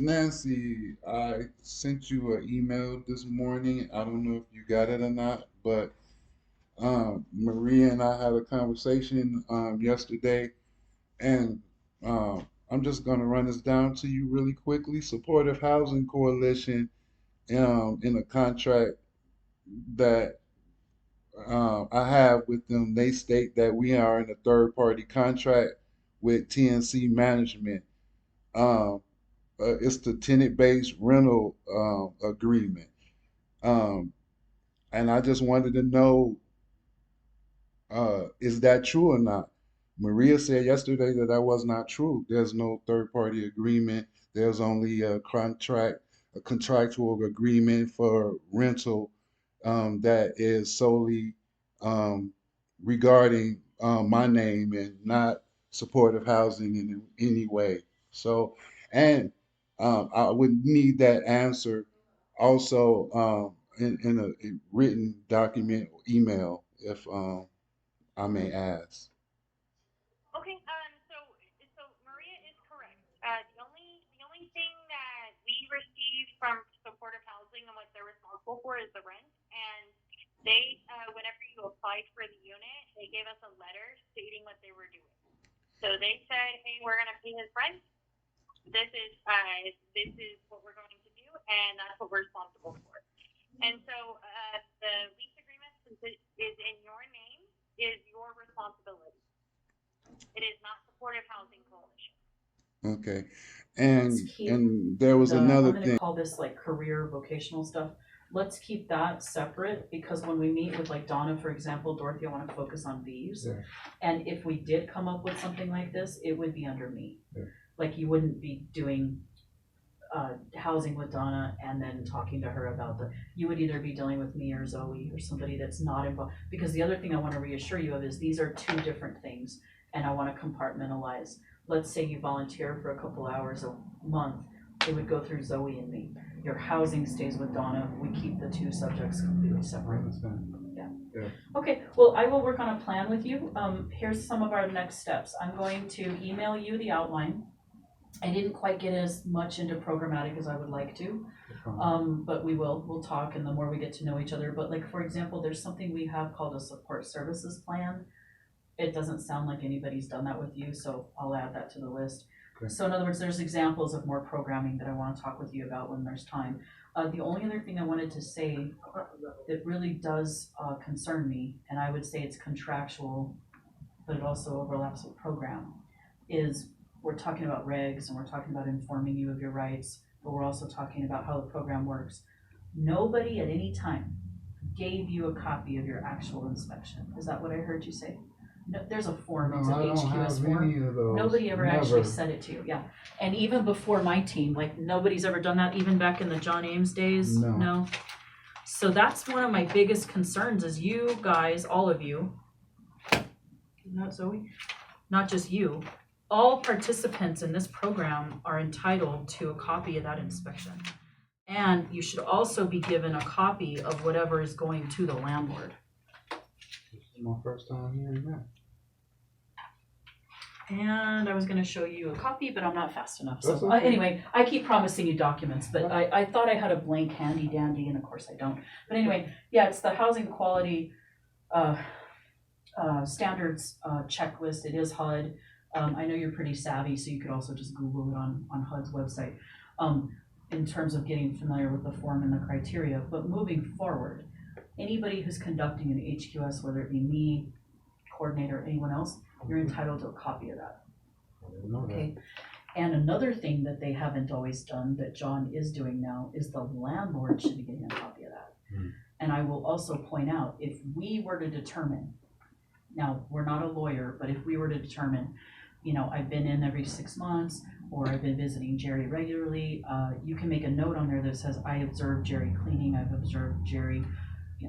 Nancy, I sent you an email this morning. I don't know if you got it or not, but Maria and I had a conversation yesterday, and I'm just going to run this down to you really quickly. Supportive Housing Coalition, in a contract that I have with them, they state that we are in a third party contract with TNC Management. Um, it's the tenant based rental agreement. Um, and I just wanted to know, is that true or not? Maria said yesterday that that was not true. There's no third party agreement. There's only a contractual agreement for rental that is solely um, regarding my name and not supportive housing in any way. So, and I would need that answer also in a written document or email if I may ask. Okay, so Maria is correct. The only thing that we receive from supportive housing and what they're responsible for is the rent. And whenever you applied for the unit, they gave us a letter stating what they were doing. So they said, "Hey, we're gonna pay his rent. This is what we're going to do, and that's what we're responsible for." And so the lease agreement, since it is in your name, is your responsibility. It is not supportive housing coalition. Okay. Let's keep And there was I'm another going to thing. call this like career vocational stuff. Let's keep that separate because when we meet with like Donna, for example, Dorothy, I want to focus on these. Yeah. And if we did come up with something like this, it would be under me. Yeah. Like you wouldn't be doing housing with Donna and then talking to her about you would either be dealing with me or Zoe or somebody that's not involved. Because the other thing I want to reassure you of is these are two different things and I want to compartmentalize. Let's say you volunteer for a couple hours a month, it would go through Zoe and me. Your housing stays with Donna. We keep the two subjects completely I separate. understand. Okay, well, I will work on a plan with you. Here's some of our next steps. I'm going to email you the outline. I didn't quite get as much into programmatic as I would like to, but we'll talk, and the more we get to know each other. But like for example, there's something we have called a support services plan. It doesn't sound like anybody's done that with you, so I'll add that to the list. Okay. So in other words, there's examples of more programming that I want to talk with you about when there's time. The only other thing I wanted to say that really does concern me, and I would say it's contractual, but it also overlaps with program, is we're talking about regs and we're talking about informing you of your rights, but we're also talking about how the program works. Nobody at any time gave you a copy of your actual inspection. Is that what I heard you say? No, there's a form, it's an I don't HQS have form. any of those. Nobody ever Never. actually said it to you, yeah. And even before my team, like nobody's ever done that, even back in the John Ames days? No. So that's one of my biggest concerns is you guys, all of you, not Zoe, not just you, all participants in this program are entitled to a copy of that inspection. And you should also be given a copy of whatever is going to the landlord. This is my first time hearing that. And I was gonna show you a copy, but I'm not fast enough. So That's okay. anyway, I keep promising you documents, but I thought I had a blank handy dandy, and of course I don't. But anyway, yeah, it's the housing quality standards checklist. It is HUD. I know you're pretty savvy, so you could also just Google it on HUD's website in terms of getting familiar with the form and the criteria. But moving forward, anybody who's conducting an HQS, whether it be me, coordinator, anyone else, you're entitled to a copy of that. I didn't know that. Okay. And another thing that they haven't always done that John is doing now is the landlord should be getting a copy of that. And I will also point out, if we were to determine, now we're not a lawyer, but if we were to determine, I've been in every 6 months or I've been visiting Jerry regularly, you can make a note on there that says, I observed Jerry cleaning, I've observed Jerry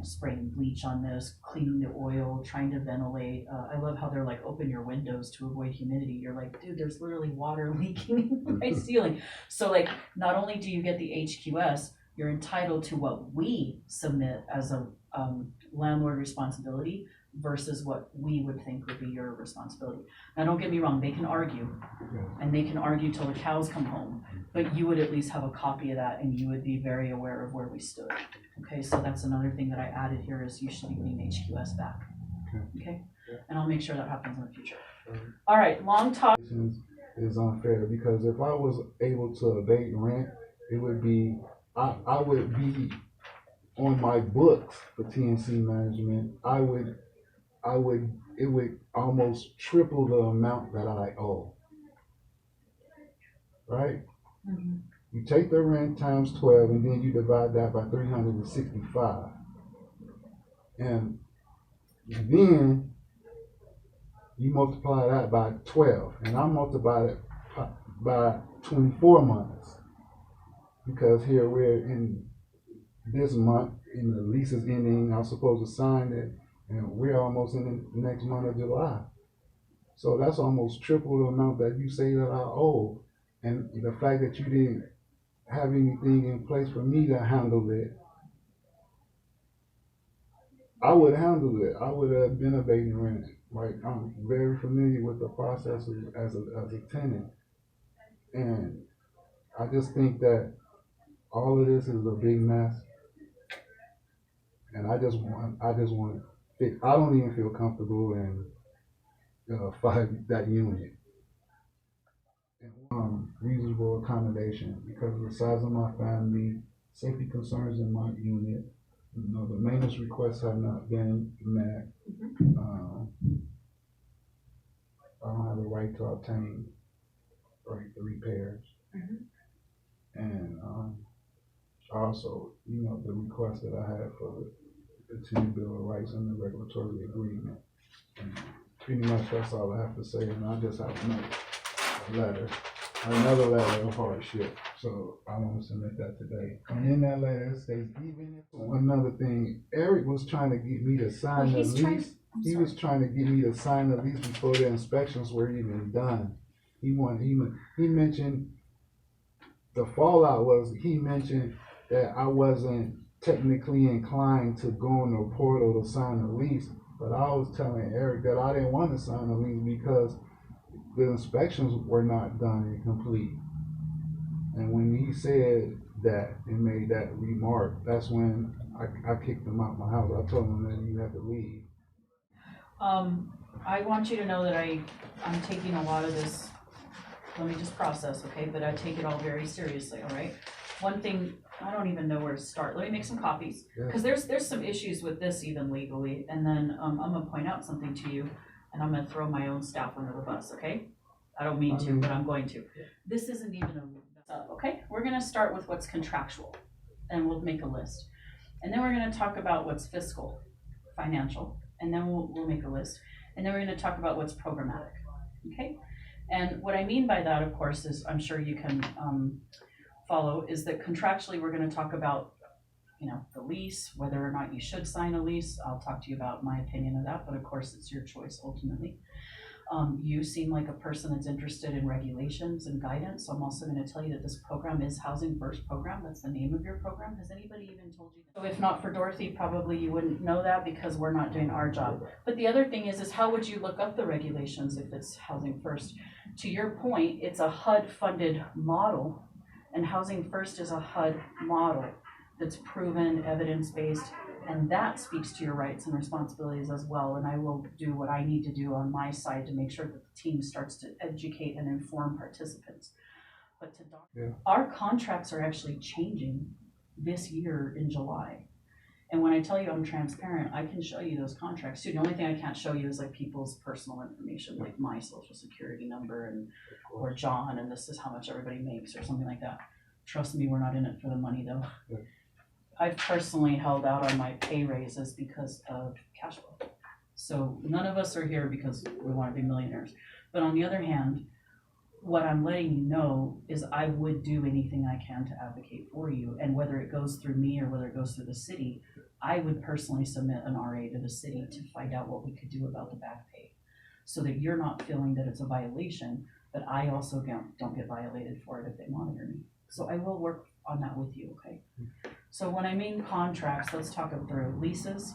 spraying bleach on this, cleaning the oil, trying to ventilate. I love how they're like, open your windows to avoid humidity. You're like, dude, there's literally water leaking in my ceiling. So like, not only do you get the HQS, you're entitled to what we submit as a landlord responsibility, versus what we would think would be your responsibility. Now, don't get me wrong, they can argue, and they can argue till the cows come home, but you would at least have a copy of that, and you would be very aware of where we stood. Okay, so that's another thing that I added here is you should be getting HQS back. Okay, and I'll make sure that happens in the future. All right, long talk. Is unfair because if I was able to abate rent, it would be, I would be on my books for TNC management. It would almost triple the amount that I owe. Right? Mm-hmm. You take the rent times 12 and then you divide that by 365. And then you multiply that by 12. And I multiply it by 24 months. Because here we're in this month and the lease is ending. I'm supposed to sign it. And we're almost in the next month of July. So that's almost triple the amount that you say that I owe. And the fact that you didn't have anything in place for me to handle it, I would handle it. I would have been abating rent. Like, I'm very familiar with the process as a tenant. And I just think that all of this is a big mess. And I just want to fix. I don't even feel comfortable in fighting that unit. Reasonable accommodation because of the size of my family, safety concerns in my unit. You know, the maintenance requests have not been met. I don't have the right to obtain the repairs. And also, you know, the request that I had for the continued Bill of Rights and the regulatory agreement. And pretty much that's all I have to say. And I just have another letter of hardship. So I want to submit that today. And in that letter it states, even if another thing, Eric was trying to get me to sign the lease. He was trying to get me to sign the lease before the inspections were even done. He mentioned the fallout was he mentioned that I wasn't technically inclined to go on the portal to sign the lease, but I was telling Eric that I didn't want to sign the lease because the inspections were not done and complete. And when he said that and made that remark, that's when I kicked him out of my house. I told him that you have to leave. I want you to know that I'm taking a lot of this, let me just process, okay, but I take it all very seriously, all right? One thing, I don't even know where to start. Let me make some copies, because there's some issues with this even legally, and then I'm gonna point out something to you, and I'm gonna throw my own staff under the bus, okay? I don't mean to, but I'm going to. This isn't even okay? We're gonna start with what's contractual, and we'll make a list. And then we're gonna talk about what's fiscal, financial, and then we'll make a list. And then we're gonna talk about what's programmatic, okay? And what I mean by that, of course, is I'm sure you can follow, is that contractually we're gonna talk about, you know, the lease, whether or not you should sign a lease. I'll talk to you about my opinion of that, but of course it's your choice ultimately. You seem like a person that's interested in regulations and guidance, so I'm also going to tell you that this program is Housing First program. That's the name of your program. Has anybody even told you that? So if not for Dorothy, probably you wouldn't know that because we're not doing our job. But the other thing is how would you look up the regulations if it's Housing First? To your point, it's a HUD funded model, and Housing First is a HUD model that's proven, evidence-based, and that speaks to your rights and responsibilities as well. And I will do what I need to do on my side to make sure that the team starts to educate and inform participants. But our contracts are actually changing this year in July. And when I tell you I'm transparent, I can show you those contracts too. The only thing I can't show you is like people's personal information, like my social security number and or John, and this is how much everybody makes or something like that. Trust me, we're not in it for the money though. I've personally held out on my pay raises because of cash flow. So none of us are here because we want to be millionaires. But on the other hand, what I'm letting you know is I would do anything I can to advocate for you. And whether it goes through me or whether it goes through the city, I would personally submit an RA to the city to find out what we could do about the back pay. So that you're not feeling that it's a violation, but I also don't get violated for it if they monitor me. So I will work on that with you, okay? So when I mean contracts, let's talk them through. Leases,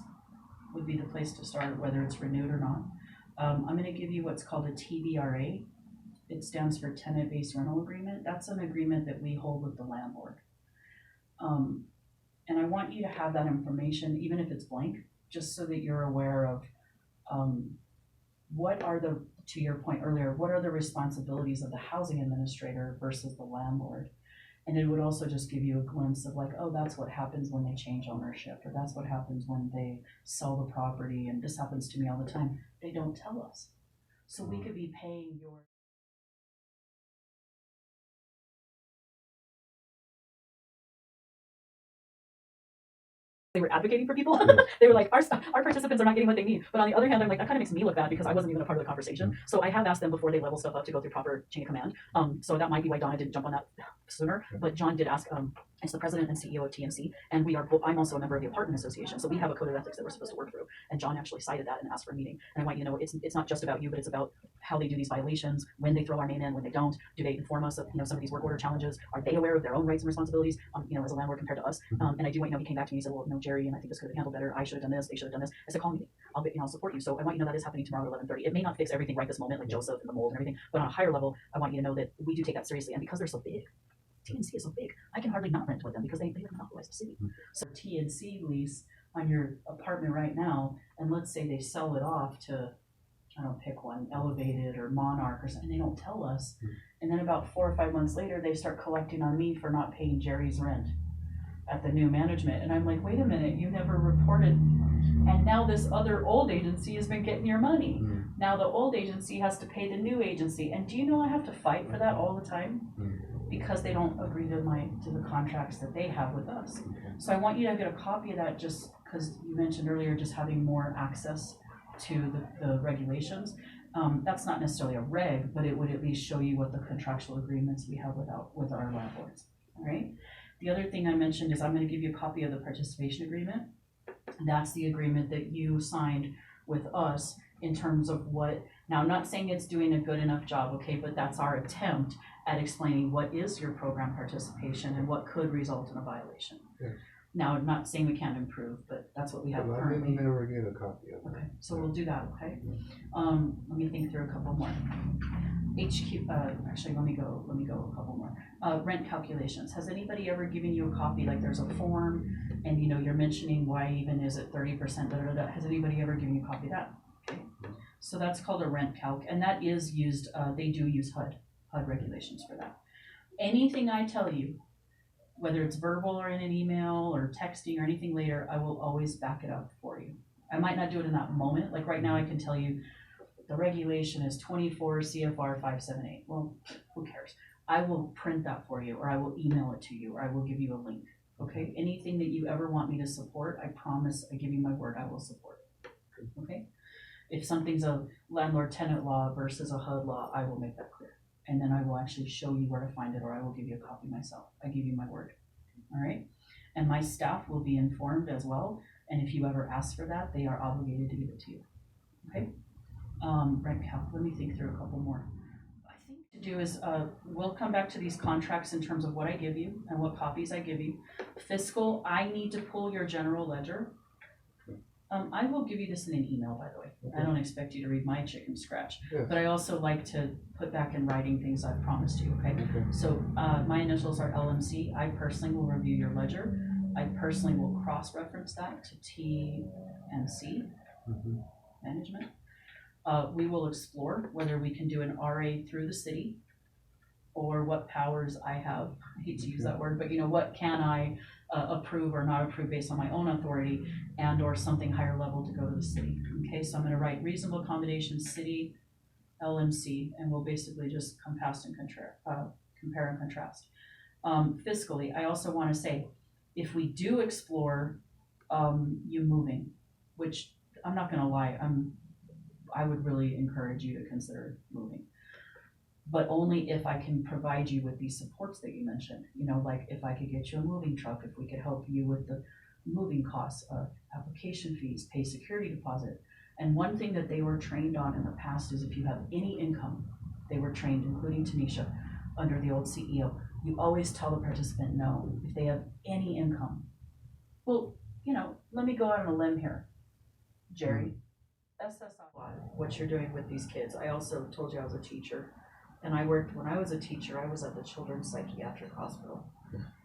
would be the place to start, whether it's renewed or not. I'm gonna give you what's called a TBRA. It stands for Tenant-Based Rental Agreement. That's an agreement that we hold with the landlord. And I want you to have that information, even if it's blank, just so that you're aware of, what are the, to your point earlier, what are the responsibilities of the housing administrator versus the landlord? And it would also just give you a glimpse of like, oh, that's what happens when they change ownership, or that's what happens when they sell the property, and this happens to me all the time. They don't tell us. So we could be paying your they were advocating for people. They were like, our participants are not getting what they need. But on the other hand, I'm like, that kind of makes me look bad because I wasn't even a part of the conversation. So I have asked them before they level stuff up to go through proper chain of command. So that might be why Donna didn't jump on that sooner. But John did ask, it's the president and CEO of TNC, and I'm also a member of the apartment association. So we have a code of ethics that we're supposed to work through. And John actually cited that and asked for a meeting. And I want you to know it's not just about you, but it's about how they do these violations, when they throw our name in, when they don't. Do they inform us of some of these work order challenges? Are they aware of their own rights and responsibilities? As a landlord compared to us. And I do want he came back to me and said, well, no, Jerry, and I think this could have been handled better. I should have done this. They should have done this. I said, call me. I'll support you. So I want you to know that is happening tomorrow at 11:30. It may not fix everything right this moment, like Joseph and the mold and everything, but on a higher level, I want you to know that we do take that seriously. And because they're so big, TNC is so big, I can hardly not rent with them because they monopolize the city. So TNC lease on your apartment right now, and let's say they sell it off to, I don't pick one, Elevated or Monarch or something, and they don't tell us. And then about 4 or 5 months later, they start collecting on me for not paying Jerry's rent at the new management. And I'm like, wait a minute, you never reported. And now this other old agency has been getting your money. Now the old agency has to pay the new agency. And do you know I have to fight for that all the time? Because they don't agree to the contracts that they have with us. So I want you to get a copy of that, just because you mentioned earlier just having more access to the regulations. That's not necessarily a reg, but it would at least show you what the contractual agreements we have with our landlords. All right. The other thing I mentioned is I'm going to give you a copy of the participation agreement. That's the agreement that you signed with us in terms of what, now I'm not saying it's doing a good enough job, okay, but that's our attempt at explaining what is your program participation and what could result in a violation. Yes. Now, I'm not saying we can't improve, but that's what we have Well, I currently. didn't never get a copy of it. Okay, so we'll do that, okay? Let me think through a couple more. HQ, actually, let me go a couple more. Rent calculations. Has anybody ever given you a copy, like there's a form and you're mentioning why even is it 30%, da, da, da. Has anybody ever given you a copy of that? Okay. So that's called a rent calc, and that is used, they do use HUD regulations for that. Anything I tell you, whether it's verbal or in an email or texting or anything later, I will always back it up for you. I might not do it in that moment. Like right now I can tell you the regulation is 24 CFR 578. Well, who cares? I will print that for you, or I will email it to you, or I will give you a link. Okay? Anything that you ever want me to support, I promise, I give you my word, I will support. Okay? If something's a landlord-tenant law versus a HUD law, I will make that clear. And then I will actually show you where to find it, or I will give you a copy myself. I give you my word. All right? And my staff will be informed as well. And if you ever ask for that, they are obligated to give it to you. Okay? Rent calc. Let me think through a couple more. I think to do is we'll come back to these contracts in terms of what I give you and what copies I give you. Fiscal, I need to pull your general ledger. I will give you this in an email, by the way. Okay. I don't expect you to read my chicken scratch, Yes. but I also like to put back in writing things I've promised you, okay? Okay. So my initials are LMC. I personally will review your ledger. I personally will cross-reference that to TNC management. We will explore whether we can do an RA through the city or what powers I have. I hate to use that word, but what can I approve or not approve based on my own authority, and or something higher level to go to the city. Okay, so I'm going to write reasonable accommodation city LMC, and we'll basically just compare and contrast. Fiscally, I also want to say, if we do explore you moving, which I'm not going to lie, I would really encourage you to consider moving, but only if I can provide you with these supports that you mentioned. Like if I could get you a moving truck, if we could help you with the moving costs, application fees, pay security deposit. And one thing that they were trained on in the past is if you have any income, they were trained, including Tanisha, under the old CEO, you always tell the participant no if they have any income. Well, let me go out on a limb here. Jerry, SSI, what you're doing with these kids. I also told you I was a teacher. And when I was a teacher, I was at the Children's Psychiatric Hospital.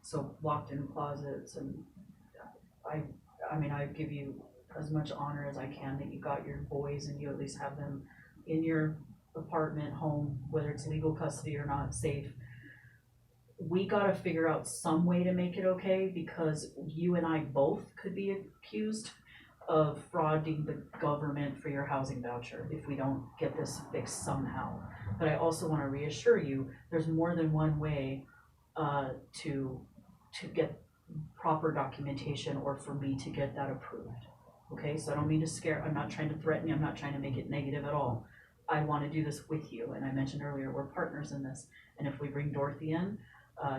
So locked in closets, and I mean, I give you as much honor as I can that you got your boys and you at least have them in your apartment, home, whether it's legal custody or not, safe. We gotta figure out some way to make it okay, because you and I both could be accused of frauding the government for your housing voucher if we don't get this fixed somehow. But I also wanna reassure you, there's more than one way to get proper documentation or for me to get that approved. Okay, so I don't mean to scare, I'm not trying to threaten you, I'm not trying to make it negative at all. I wanna do this with you, and I mentioned earlier, we're partners in this, and if we bring Dorothy in,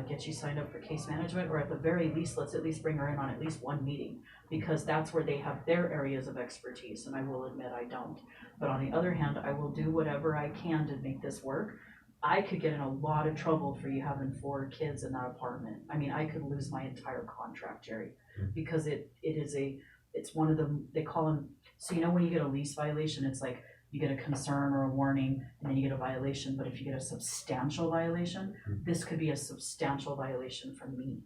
get you signed up for case management, or at the very least, let's at least bring her in on at least one meeting, because that's where they have their areas of expertise, and I will admit I don't. But on the other hand, I will do whatever I can to make this work. I could get in a lot of trouble for you having 4 kids in that apartment. I mean, I could lose my entire contract, Jerry, because it's one of them, they call them, so when you get a lease violation, it's like, you get a concern or a warning, and then you get a violation. But if you get a substantial violation, this could be a substantial violation from me.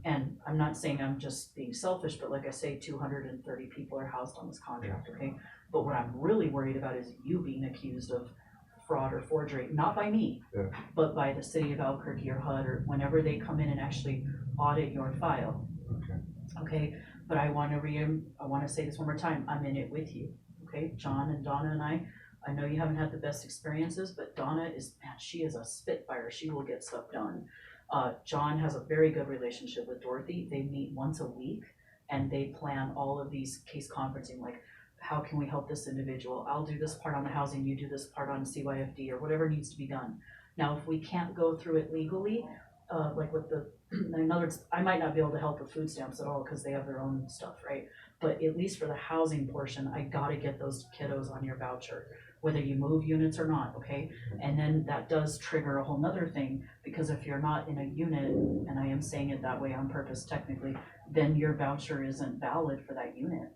And I'm not saying I'm just being selfish, but like I say, 230 people are housed on this contract, okay? But what I'm really worried about is you being accused of fraud or forgery, not by me, but by the city of Albuquerque or HUD, or whenever they come in and actually audit your file. Okay, but I want to say this one more time, I'm in it with you. Okay, John and Donna and I know you haven't had the best experiences, but Donna she is a spitfire. She will get stuff done. John has a very good relationship with Dorothy. They meet once a week and they plan all of these case conferencing, like, how can we help this individual? I'll do this part on the housing, you do this part on CYFD, or whatever needs to be done. Now, if we can't go through it legally, like with in other words, I might not be able to help with food stamps at all because they have their own stuff, right? But at least for the housing portion, I gotta get those kiddos on your voucher, whether you move units or not, okay? And then that does trigger a whole nother thing, because if you're not in a unit, and I am saying it that way on purpose technically, then your voucher isn't valid for that unit.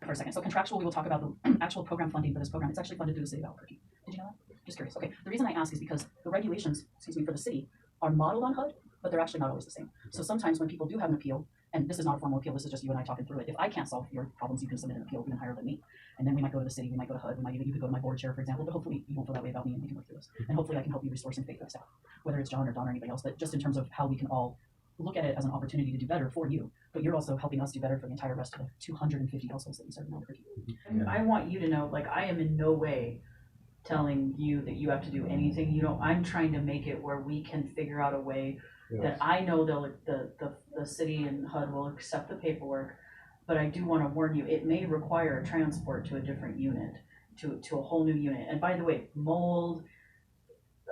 For a second, so contractual, we will talk about the actual program funding for this program. It's actually funded through the city of Albuquerque. Did you know that? Just curious. Okay, the reason I ask is because the regulations, for the city are modeled on HUD, but they're actually not always the same. So sometimes when people do have an appeal, and this is not a formal appeal, this is just you and I talking through it. If I can't solve your problems, you can submit an appeal even higher than me. And then we might go to the city, we might go to HUD, you could go to my board chair, for example, but hopefully you won't feel that way about me and we can work through this. And hopefully I can help you restore some faith in the staff, whether it's John or Don or anybody else, but just in terms of how we can all look at it as an opportunity to do better for you, but you're also helping us do better for the entire rest of the 250 households that we serve in Albuquerque. And I want you to know, like, I am in no way telling you that you have to do anything. I'm trying to make it where we can figure out a way that I know the city and HUD will accept the paperwork, but I do want to warn you, it may require a transport to a different unit, to a whole new unit. And by the way, mold,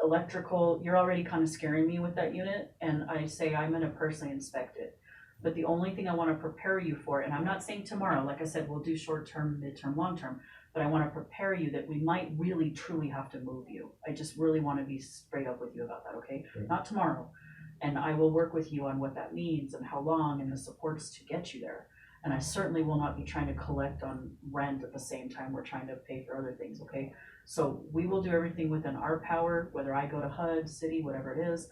electrical, you're already kind of scaring me with that unit, and I say I'm gonna personally inspect it. But the only thing I want to prepare you for, and I'm not saying tomorrow, like I said, we'll do short-term, mid-term, long-term, but I want to prepare you that we might really, truly have to move you. I just really want to be straight up with you about that, okay? Not tomorrow. And I will work with you on what that means and how long and the supports to get you there. And I certainly will not be trying to collect on rent at the same time we're trying to pay for other things, okay? So we will do everything within our power, whether I go to HUD, city, whatever it is,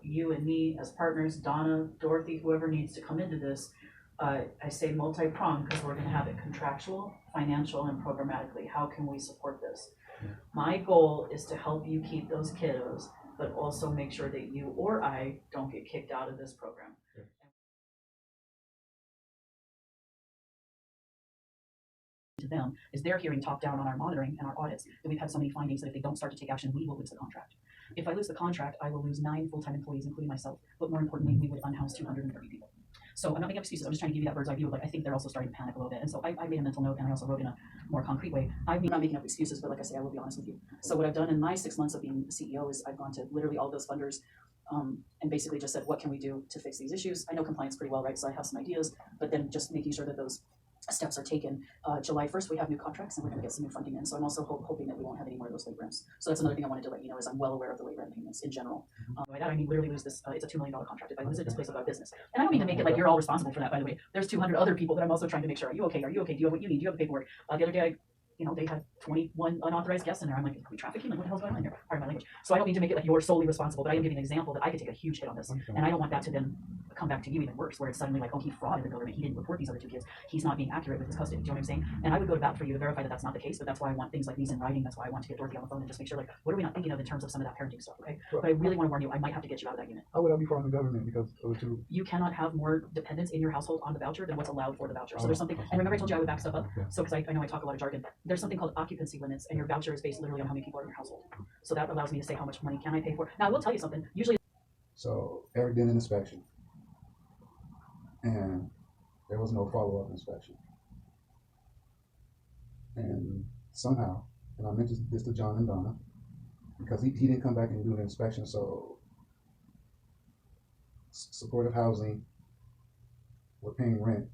you and me as partners, Donna, Dorothy, whoever needs to come into this. I say multi-pronged because we're gonna have it contractual, financial, and programmatically. How can we support this? My goal is to help you keep those kiddos, but also make sure that you or I don't get kicked out of this program. To them is they're hearing top down on our monitoring and our audits that we've had so many findings that if they don't start to take action, we will lose the contract. If I lose the contract, I will lose 9 full-time employees, including myself, but more importantly, we would unhouse 230 people. So I'm not making excuses, I'm just trying to give you that bird's eye view. Like, I think they're also starting to panic a little bit. And so I made a mental note, and I also wrote in a more concrete way. I'm not making up excuses, but like I say, I will be honest with you. So what I've done in my 6 months of being the CEO is I've gone to literally all those funders and basically just said, what can we do to fix these issues? I know compliance pretty well, right? So I have some ideas, but then just making sure that those steps are taken. July 1st, we have new contracts and we're going to get some new funding in. So I'm also hoping that we won't have any more of those late rents. So that's another thing I wanted to let you know is I'm well aware of the late rent payments in general. By that I mean literally lose this. It's a $2 million contract. If I lose it, displace a business. And I don't mean to make it like you're all responsible for that. By the way, there's 200 other people that I'm also trying to make sure. Are you okay? Are you okay? Do you have what you need? Do you have the paperwork? The other day, they had 21 unauthorized guests in there. I'm like, are we trafficking? Like, what the hell's going on here? Pardon my language. So I don't mean to make it like you're solely responsible, but I am giving an example that I could take a huge hit on this. And I don't want that to then come back to you even worse, where it's suddenly like, oh, he frauded the government. He didn't report these other 2 kids. He's not being accurate with his custody. Do you know what I'm saying? And I would go to bat for you to verify that that's not the case, but that's why I want things like these in writing. That's why I want to get Dorothy on the phone and just make sure, like, what are we not thinking of in terms of some of that parenting stuff, okay? But I really want to warn you, I might have to get you out of that unit. How would I be from the government because of the 2? You cannot have more dependents in your household on the voucher than what's allowed for the voucher. So there's something, and remember I told you I would back stuff up? Okay. So, because I know I talk a lot of jargon, there's something called occupancy limits, and your voucher is based literally on how many people are in your household. So that allows me to say how much money can I pay for. Now, I will tell you something. Usually, So Eric did an inspection, and there was no follow-up inspection. And somehow, and I mentioned this to John and Donna, because he didn't come back and do an inspection, so supportive housing, we're paying rent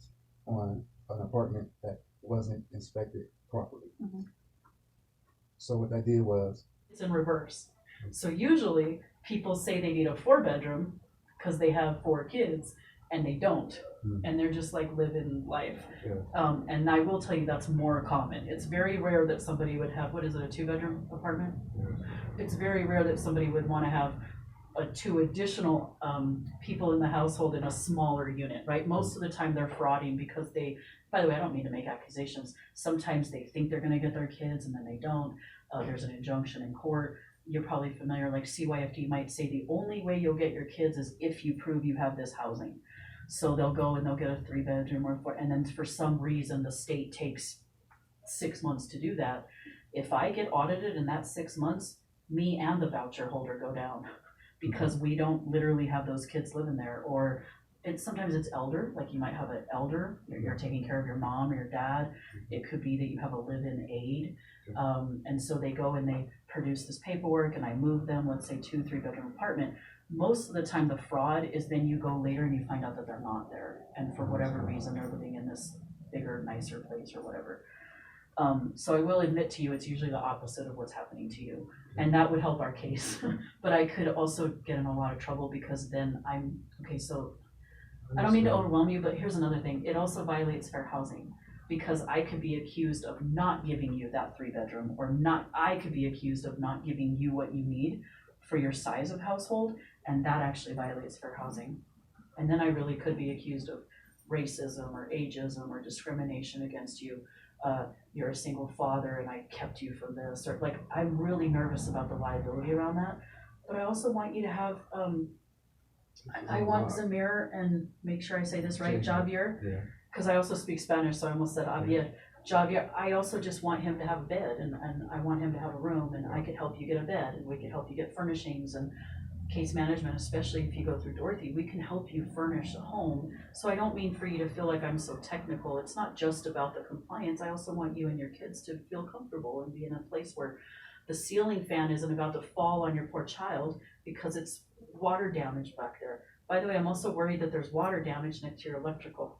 on an apartment that wasn't inspected properly. Mhm. So what that did was, it's in reverse. So usually, people say they need a 4-bedroom because they have 4 kids, and they don't. And they're just like living life. Yeah. And I will tell you that's more common. It's very rare that somebody would have, what is it, a 2-bedroom apartment? Yeah. It's very rare that somebody would want to have 2 additional people in the household in a smaller unit, right? Most of the time they're frauding because they, by the way, I don't mean to make accusations. Sometimes they think they're going to get their kids and then they don't. There's an injunction in court. You're probably familiar, like CYFD might say the only way you'll get your kids is if you prove you have this housing. So they'll go and they'll get a 3-bedroom or 4, and then for some reason the state takes 6 months to do that. If I get audited in that 6 months, me and the voucher holder go down because we don't literally have those kids living there. Or sometimes it's elder, like you might have an elder, you're taking care of your mom or your dad. It could be that you have a live-in aide. And so they go and they produce this paperwork and I move them, let's say 2-3-bedroom apartment. Most of the time the fraud is then you go later and you find out that they're not there. And for whatever reason, they're living in this bigger, nicer place or whatever. So I will admit to you, it's usually the opposite of what's happening to you. And that would help our case. But I could also get in a lot of trouble because then so I don't mean to overwhelm you, but here's another thing. It also violates fair housing because I could be accused of not giving you that 3-bedroom I could be accused of not giving you what you need for your size of household, and that actually violates fair housing. And then I really could be accused of racism or ageism or discrimination against you. You're a single father and I kept you from this, or like I'm really nervous about the liability around that. But I also want you to have I want Zamir, and make sure I say this right, Javier, because I also speak Spanish, so I almost said Javier, I also just want him to have a bed, and I want him to have a room, and I could help you get a bed, and we could help you get furnishings and case management, especially if you go through Dorothy. We can help you furnish a home. So I don't mean for you to feel like I'm so technical. It's not just about the compliance. I also want you and your kids to feel comfortable and be in a place where the ceiling fan isn't about to fall on your poor child because it's water damage back there. By the way, I'm also worried that there's water damage next to your electrical,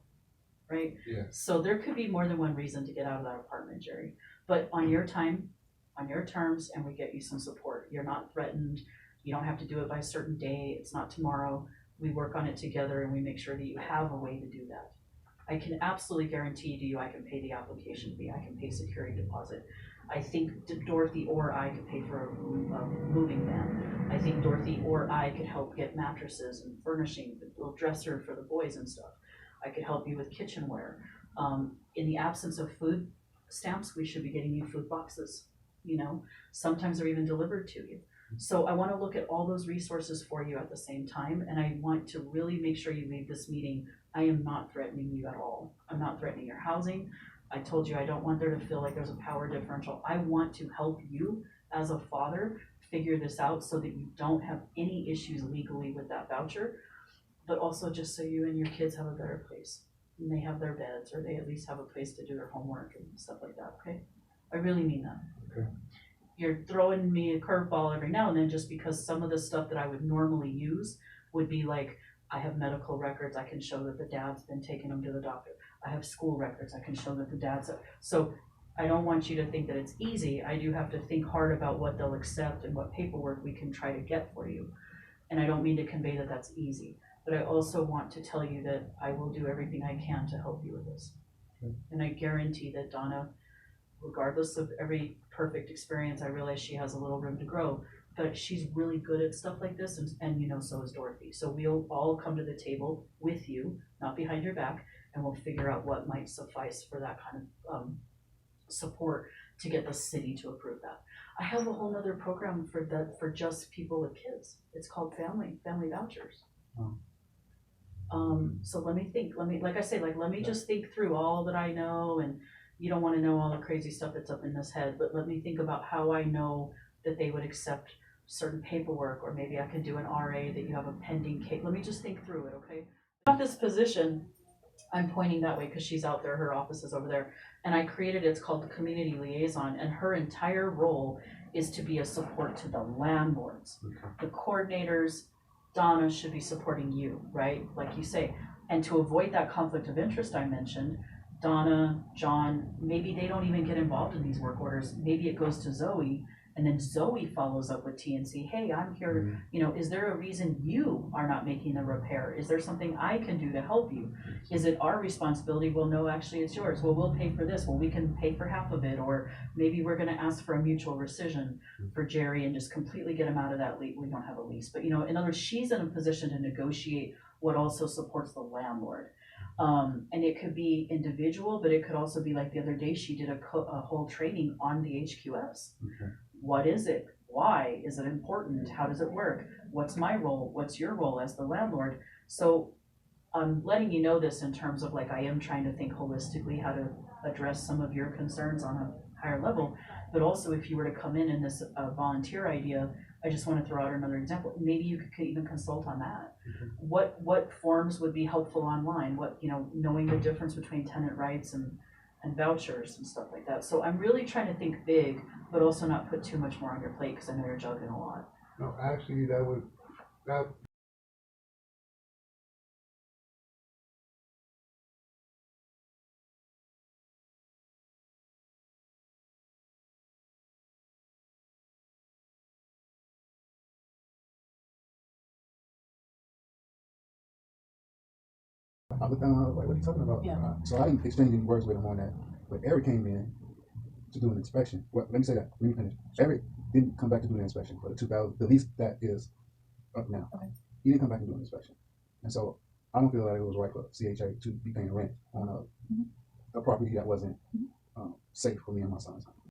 right? Yeah. So there could be more than one reason to get out of that apartment, Jerry. But on your time, on your terms, and we get you some support. You're not threatened. You don't have to do it by a certain day. It's not tomorrow. We work on it together and we make sure that you have a way to do that. I can absolutely guarantee to you I can pay the application fee. I can pay security deposit. I think Dorothy or I could pay for a moving van. I think Dorothy or I could help get mattresses and furnishing, the little dresser for the boys and stuff. I could help you with kitchenware. In the absence of food stamps, we should be getting you food boxes. Sometimes they're even delivered to you. So I want to look at all those resources for you at the same time, and I want to really make sure you leave this meeting. I am not threatening you at all. I'm not threatening your housing. I told you I don't want there to feel like there's a power differential. I want to help you as a father figure this out so that you don't have any issues legally with that voucher, but also just so you and your kids have a better place. And they have their beds, or they at least have a place to do their homework and stuff like that, okay? I really mean that. Okay. You're throwing me a curveball every now and then just because some of the stuff that I would normally use would be like, I have medical records, I can show that the dad's been taking them to the doctor. I have school records, I can show that the dad's, so I don't want you to think that it's easy. I do have to think hard about what they'll accept and what paperwork we can try to get for you. And I don't mean to convey that that's easy, but I also want to tell you that I will do everything I can to help you with this. Okay. And I guarantee that Donna, regardless of every perfect experience, I realize she has a little room to grow, but she's really good at stuff like this, and you know, so is Dorothy. So we'll all come to the table with you, not behind your back, and we'll figure out what might suffice for that kind of support to get the city to approve that. I have a whole nother program for that, for just people with kids. It's called family vouchers. So let me think, like I say, let me just think through all that I know, and you don't wanna know all the crazy stuff that's up in this head, but let me think about how I know that they would accept certain paperwork, or maybe I could do an RA that you have a pending case. Let me just think through it, okay? About this position, I'm pointing that way because she's out there, her office is over there, and I created, it's called the community liaison, and her entire role is to be a support to the landlords. The coordinators, Donna should be supporting you, right? Like you say, and to avoid that conflict of interest I mentioned, Donna, John, maybe they don't even get involved in these work orders. Maybe it goes to Zoe, and then Zoe follows up with TNC. Hey, I'm here, you know, is there a reason you are not making the repair? Is there something I can do to help you? Is it our responsibility? Well, no, actually it's yours. Well, we'll pay for this. Well, we can pay for half of it, or maybe we're gonna ask for a mutual rescission for Jerry and just completely get him out of that lease. We don't have a lease, but you know, in other words, she's in a position to negotiate what also supports the landlord. And it could be individual, but it could also be like the other day, she did a whole training on the HQS. Okay. What is it? Why is it important? How does it work? What's my role? What's your role as the landlord? So I'm letting you know this in terms of like, I am trying to think holistically how to address some of your concerns on a higher level, but also if you were to come in this volunteer idea, I just want to throw out another example. Maybe you could even consult on that. What forms would be helpful online? What, you know, knowing the difference between tenant rights and vouchers and stuff like that. So I'm really trying to think big, but also not put too much more on your plate because I know you're juggling a lot. No, actually, that I looked down and I was like, what are you talking about? Yeah. So I didn't exchange any words with him on that. But Eric came in to do an inspection. Well, let me say that. Let me finish. Eric didn't come back to do an inspection for the 2000, the lease that is up now. Okay. He didn't come back and do an inspection. And so I don't feel like it was right for CHA to be paying rent on a property that wasn't safe for me and my son's.